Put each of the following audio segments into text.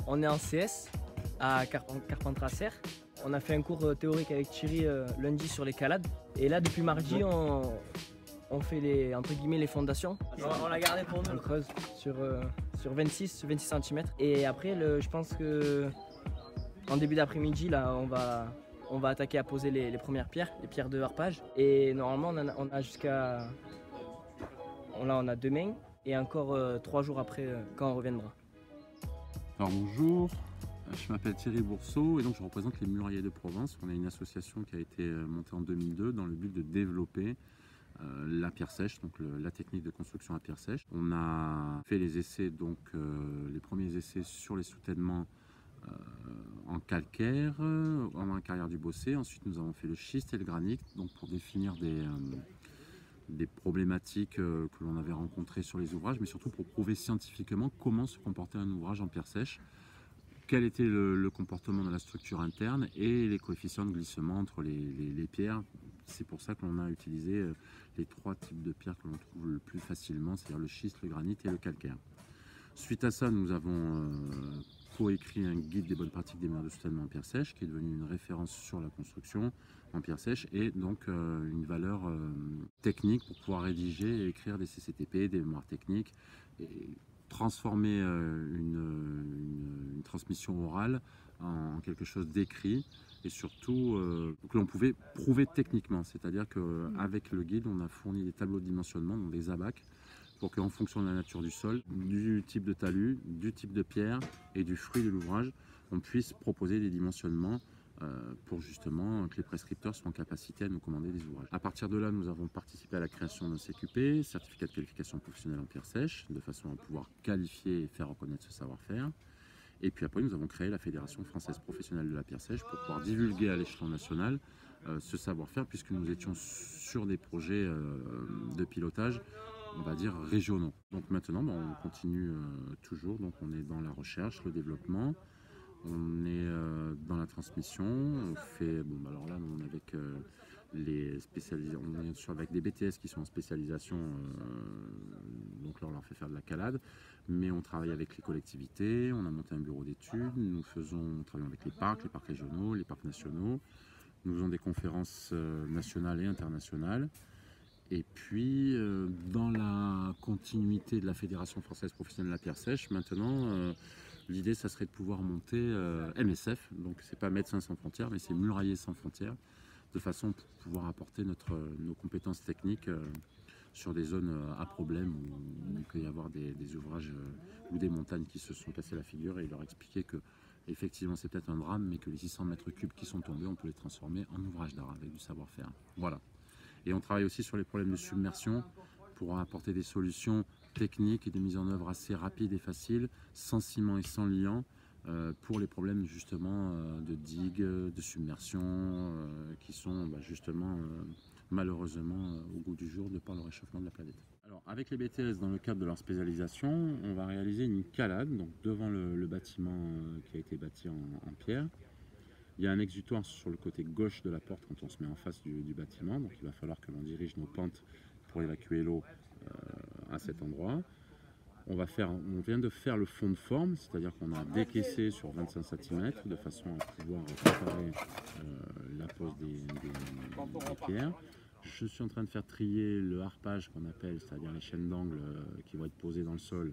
On est en CS à Carpentras-Serre. On a fait un cours théorique avec Thierry lundi sur les calades. Et là, depuis mardi, on fait entre guillemets les fondations. On l'a gardé pour nous. On creuse sur 26 cm. Et après, je pense que en début d'après-midi, là, on va attaquer à poser les premières pierres, les pierres de harpage. Et normalement, on a jusqu'à... Là, on a demain et encore 3 jours après quand on reviendra. Alors bonjour, je m'appelle Thierry Bourseau et donc je représente les Muraillers de Provence. On est une association qui a été montée en 2002 dans le but de développer la pierre sèche, donc la technique de construction à pierre sèche. On a fait les essais, donc les premiers essais sur les soutènements en calcaire, en carrière du Bossé. Ensuite nous avons fait le schiste et le granit, donc pour définir des problématiques que l'on avait rencontrées sur les ouvrages, mais surtout pour prouver scientifiquement comment se comportait un ouvrage en pierre sèche, quel était le comportement de la structure interne et les coefficients de glissement entre les pierres. C'est pour ça que l'on a utilisé les 3 types de pierres que l'on trouve le plus facilement, c'est-à-dire le schiste, le granit et le calcaire. Suite à ça, nous avons coécrit un guide des bonnes pratiques des murs de soutènement en pierre sèche, qui est devenu une référence sur la construction en pierre sèche et donc une valeur technique pour pouvoir rédiger et écrire des CCTP, des mémoires techniques et transformer une transmission orale en quelque chose d'écrit et surtout que l'on pouvait prouver techniquement, c'est-à-dire qu'avec le guide on a fourni des tableaux de dimensionnement, donc des abacs, pour qu'en fonction de la nature du sol, du type de talus, du type de pierre et du fruit de l'ouvrage, on puisse proposer des dimensionnements pour justement que les prescripteurs soient en capacité à nous commander des ouvrages. À partir de là, nous avons participé à la création d'un CQP, certificat de qualification professionnelle en pierre sèche, de façon à pouvoir qualifier et faire reconnaître ce savoir-faire. Et puis après, nous avons créé la Fédération française professionnelle de la pierre sèche pour pouvoir divulguer à l'échelon national ce savoir-faire, puisque nous étions sur des projets de pilotage, on va dire régionaux. Donc maintenant, on continue toujours, donc on est dans la recherche, le développement, on est dans la transmission, on fait, alors là on est avec les spécialisés, on est avec des BTS qui sont en spécialisation, donc là on leur fait faire de la calade, mais on travaille avec les collectivités, on a monté un bureau d'études, nous travaillons avec les parcs régionaux, les parcs nationaux, nous faisons des conférences nationales et internationales. Et puis, dans la continuité de la Fédération française professionnelle de la pierre sèche, maintenant, l'idée, ça serait de pouvoir monter MSF, donc c'est pas Médecins sans frontières, mais c'est Muraillers sans frontières, de façon pour pouvoir apporter nos compétences techniques sur des zones à problème où il peut y avoir des ouvrages ou des montagnes qui se sont cassées la figure et leur expliquer que effectivement c'est peut-être un drame, mais que les 600 mètres cubes qui sont tombés, on peut les transformer en ouvrages d'art avec du savoir-faire. Voilà. Et on travaille aussi sur les problèmes de submersion pour apporter des solutions techniques et de mise en œuvre assez rapides et faciles, sans ciment et sans liant, pour les problèmes justement de digues, de submersion, qui sont justement malheureusement au goût du jour de par le réchauffement de la planète. Alors avec les BTS, dans le cadre de leur spécialisation, on va réaliser une calade donc devant le bâtiment qui a été bâti en pierre. Il y a un exutoire sur le côté gauche de la porte quand on se met en face du bâtiment, donc il va falloir que l'on dirige nos pentes pour évacuer l'eau à cet endroit. On vient de faire le fond de forme, c'est-à-dire qu'on a décaissé sur 25 cm de façon à pouvoir préparer la pose des pierres. Je suis en train de faire trier le harpage qu'on appelle, c'est-à-dire les chaînes d'angle qui vont être posées dans le sol,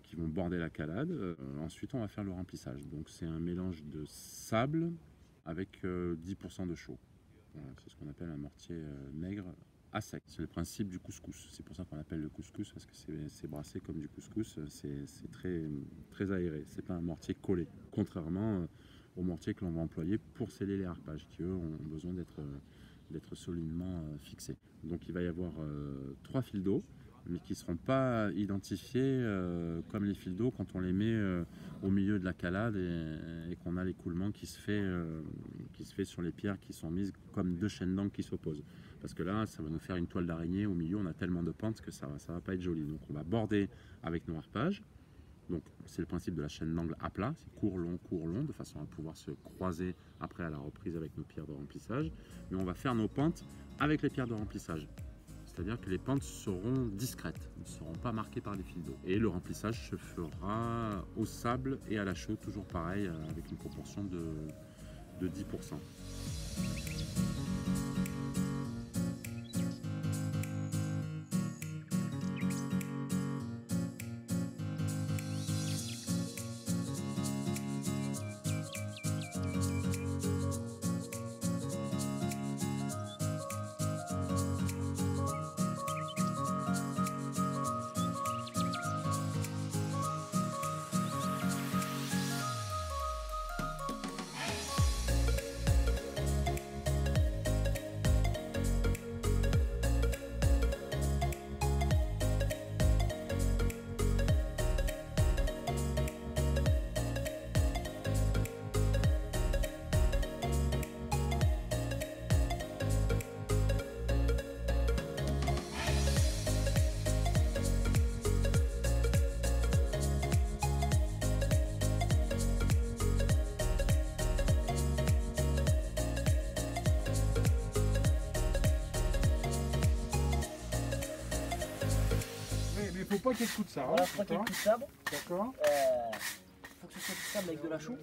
qui vont border la calade. Ensuite, on va faire le remplissage. Donc, c'est un mélange de sable avec 10% de chaux. Voilà, c'est ce qu'on appelle un mortier maigre à sec. C'est le principe du couscous. C'est pour ça qu'on appelle le couscous, parce que c'est brassé comme du couscous. C'est très, très aéré. C'est pas un mortier collé. Contrairement aux mortiers que l'on va employer pour sceller les harpages, qui eux ont besoin d'être solidement fixés. Donc, il va y avoir 3 fils d'eau, mais qui ne seront pas identifiés comme les fils d'eau quand on les met au milieu de la calade et qu'on a l'écoulement qui se fait sur les pierres qui sont mises comme 2 chaînes d'angle qui s'opposent. Parce que là, ça va nous faire une toile d'araignée au milieu, on a tellement de pentes que ça va pas être joli. Donc on va border avec nos harpages. Donc c'est le principe de la chaîne d'angle à plat, c'est court, long, de façon à pouvoir se croiser après à la reprise avec nos pierres de remplissage. Mais on va faire nos pentes avec les pierres de remplissage. c'est-à-dire que les pentes seront discrètes, ne seront pas marquées par des fils d'eau. Et le remplissage se fera au sable et à la chaux, toujours pareil, avec une proportion de 10%. Il ne faut pas qu'il y ait de coup de sable. Voilà, faut qu'il y ait de coup de sable. D'accord. Faut que ce soit du sable avec de la chaux.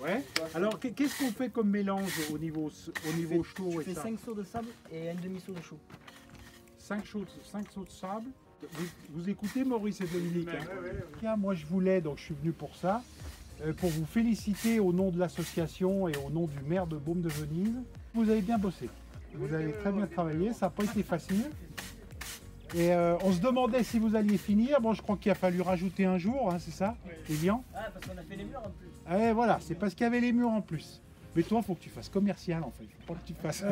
Ouais. Alors qu'est-ce qu'on fait comme mélange au niveau chaud Tu et fais ça 5 seaux de sable et un demi-seau de chaux. 5 seaux de sable. Vous écoutez Maurice et Dominique, hein. Moi je voulais, donc je suis venu pour ça, pour vous féliciter au nom de l'association et au nom du maire de Baume de Venise. Vous avez bien bossé. Vous avez très bien travaillé, ça n'a pas été facile. Et on se demandait si vous alliez finir. Bon, je crois qu'il a fallu rajouter un jour, hein, c'est ça, Lilian? Ah, parce qu'on a fait les murs en plus. Ah ouais, voilà, c'est parce qu'il y avait les murs en plus. Mais toi, il faut que tu fasses commercial en fait. Il faut pas que tu fasses.